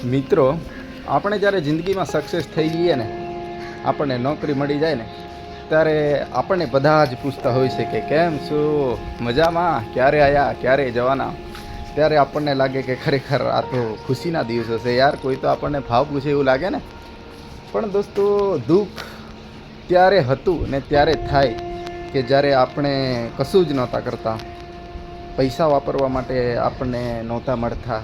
મિત્રો, આપણે જ્યારે જિંદગીમાં સક્સેસ થઈ જઈએ ને, આપણને નોકરી મળી જાય ને, ત્યારે આપણને બધા જ પૂછતા હોય છે કે કેમ શું, મજામાં, ક્યારે આવ્યા, ક્યારે જવાના. ત્યારે આપણને લાગે કે ખરેખર આ તો ખુશીના દિવસો છે યાર. કોઈ તો આપણને ભાવ પૂછે એવું લાગે ને. પણ દોસ્તો, દુઃખ ત્યારે હતું ને ત્યારે થાય કે જ્યારે આપણે કશું જ નહોતા કરતા. પૈસા વાપરવા માટે આપણને નહોતા મળતા.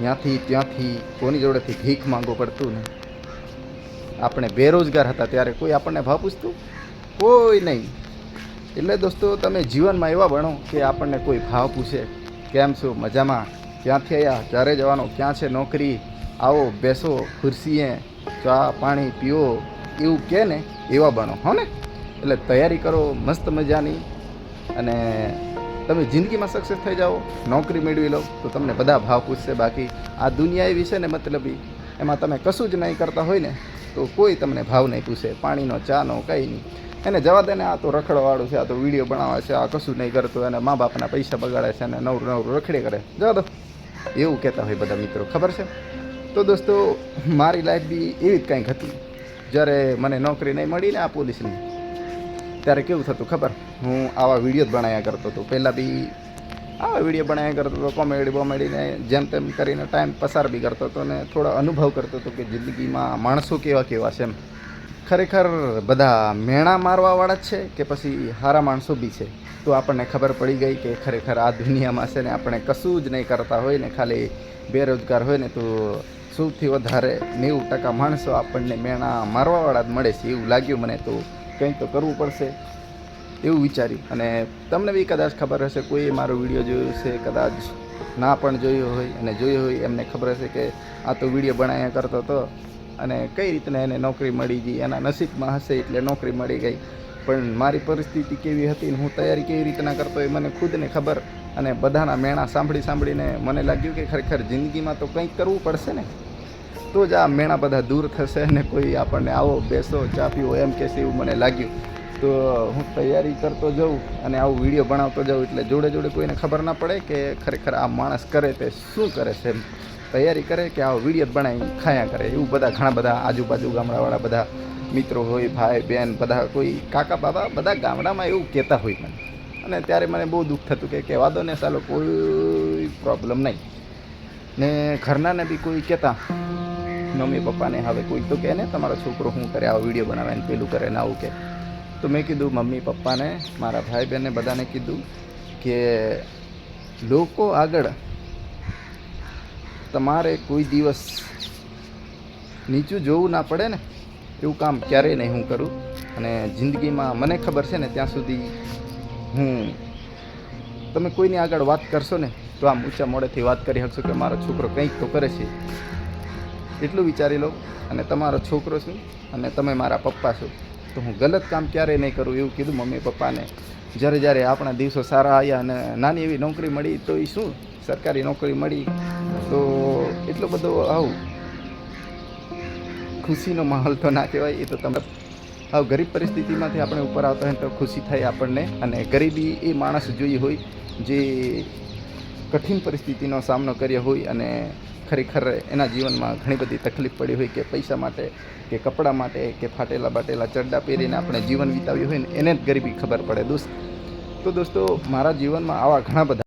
ત્યાંથી કોની જોડેથી ભીખ માંગવું પડતું ને. આપણે બેરોજગાર હતા ત્યારે કોઈ આપણને ભાવ પૂછતું? કોઈ નહીં. એટલે દોસ્તો, તમે જીવનમાં એવા બનો કે આપણને કોઈ ભાવ પૂછે કેમ છો, મજામાં, ક્યાંથી આવ્યા, ક્યારે જવાનો, ક્યાં છે નોકરી, આવો બેસો ખુરશીએ, ચા પાણી પીવો, એવું કહે ને એવા બનો, હો ને. એટલે તૈયારી કરો મસ્ત મજાની, અને તમે જિંદગીમાં સક્સેસ થઈ જાઓ, નોકરી મેળવી લો તો તમને બધા ભાવ પૂછશે. બાકી આ દુનિયા એવી છે ને મતલબી, એમાં તમે કશું જ નહીં કરતા હોય ને તો કોઈ તમને ભાવ નહીં પૂછે. પાણીનો, ચાનો, કંઈ નહીં. એને જવા દે ને, આ તો રખડવાવાળું છે, આ તો વિડીયો બનાવે છે, આ કશું નહીં કરતું, અને મા બાપના પૈસા બગાડે છે અને નવરું રખડે કરે, જવા દો, એવું કહેતા હોય બધા મિત્રો, ખબર છે. તો દોસ્તો, મારી લાઈફ બી એવી જ કંઈક હતી. જ્યારે મને નોકરી નહીં મળી ને આ પોલીસની, ત્યારે કેવું થતું ખબર? હું આવા વિડીયો જ બનાવ્યા કરતો હતો. પહેલાં બી આવા વિડીયો બનાવ્યા કરતો હતો, કોમેડી બોમેડીને જેમ તેમ કરીને ટાઈમ પસાર બી કરતો હતો, અને થોડો અનુભવ કરતો હતો કે જિંદગીમાં માણસો કેવા કેવા છે એમ. ખરેખર બધા મેણા મારવાવાળા જ છે કે પછી સારા માણસો બી છે. તો આપણને ખબર પડી ગઈ કે ખરેખર આ દુનિયામાં છે ને આપણે કશું જ નહીં કરતા હોય ને, ખાલી બેરોજગાર હોય ને, તો સૌથી વધારે 90% માણસો આપણને મેણા મારવાવાળા જ મળે છે. એવું લાગ્યું મને. તો કંઈક તો કરવું પડશે એવું વિચાર્યું. અને તમને બી કદાચ ખબર હશે, કોઈએ મારો વિડીયો જોયો છે, કદાચ ના પણ જોયો હોય, અને જોયો હોય એમને ખબર હશે કે આ તો વિડીયો બનાવ્યા કરતો હતો અને કઈ રીતના એને નોકરી મળી ગઈ. એના નસીબમાં હશે એટલે નોકરી મળી ગઈ. પણ મારી પરિસ્થિતિ કેવી હતી ને હું તૈયારી કેવી રીતના કરતો એ મને ખુદને ખબર. અને બધાના મેણા સાંભળીને મને લાગ્યું કે ખરેખર જિંદગીમાં તો કંઈક કરવું પડશે ને, તો જ આ મેણા બધા દૂર થશે અને કોઈ આપણને આવો બેસો ચા પીવો એમ કહેશે એવું મને લાગ્યું. તો હું તૈયારી કરતો જાઉં અને આવું વિડીયો બનાવતો જાઉં, એટલે જોડે જોડે કોઈને ખબર ના પડે કે ખરેખર આ માણસ કરે તે શું કરે છે એમ. તૈયારી કરે કે આવો વિડીયો બનાવી ખાયા કરે, એવું બધા ઘણા બધા આજુબાજુ ગામડાવાળા બધા મિત્રો હોય, ભાઈ બહેન, બધા કોઈ કાકા બાબા, બધા ગામડામાં એવું કહેતા હોય મને. અને ત્યારે મને બહુ દુઃખ થતું કે કહેવા દો ને સાલો, કોઈ પ્રોબ્લેમ નહીં. ને ઘરનાને બી કોઈ કહેતા, મમ્મી પપ્પાને, હવે કોઈ તો કહે ને તમારો છોકરો શું કરે, આવો વિડીયો બનાવે ને પેલું કરે ને આવું કે. તો મેં કીધું મમ્મી પપ્પાને, મારા ભાઈ બહેનને, બધાને કીધું કે લોકો આગળ તમારે કોઈ દિવસ નીચું જોવું ના પડે ને, એવું કામ ક્યારેય નહીં હું કરું. અને જિંદગીમાં મને ખબર છે ને ત્યાં સુધી તમે કોઈની આગળ વાત કરશો ને તો આમ ઊંચા મોડેથી વાત કરી શકશો કે મારો છોકરો કંઈક તો કરે છે, એટલું વિચારી લો. અને તમારો છોકરો છું અને તમે મારા પપ્પા છો, તો હું ગલત કામ ક્યારેય નહીં કરું, એવું કીધું મમ્મી પપ્પાને. જ્યારે આપણા દિવસો સારા આવ્યા અને નાની એવી નોકરી મળી, તો એ શું સરકારી નોકરી મળી, તો એટલો બધો આવું ખુશીનો માહોલ તો ના કહેવાય. એ તો તમે આવ ગરીબ પરિસ્થિતિમાંથી આપણે ઉપર આવતા હોય તો ખુશી થાય આપણને. અને ગરીબી એ માણસ જોઈ હોય જે કઠિન પરિસ્થિતિનો સામનો કર્યો હોય અને ખરેખર એના જીવનમાં ઘણી બધી તકલીફ પડી હોય, કે પૈસા માટે, કે કપડાં માટે, કે ફાટેલા બાટેલા ચડ્ડા પહેરીને આપણે જીવન વિતાવ્યું હોય ને, એને જ ગરીબી ખબર પડે દોસ્ત. તો દોસ્તો, મારા જીવનમાં આવા ઘણા બધા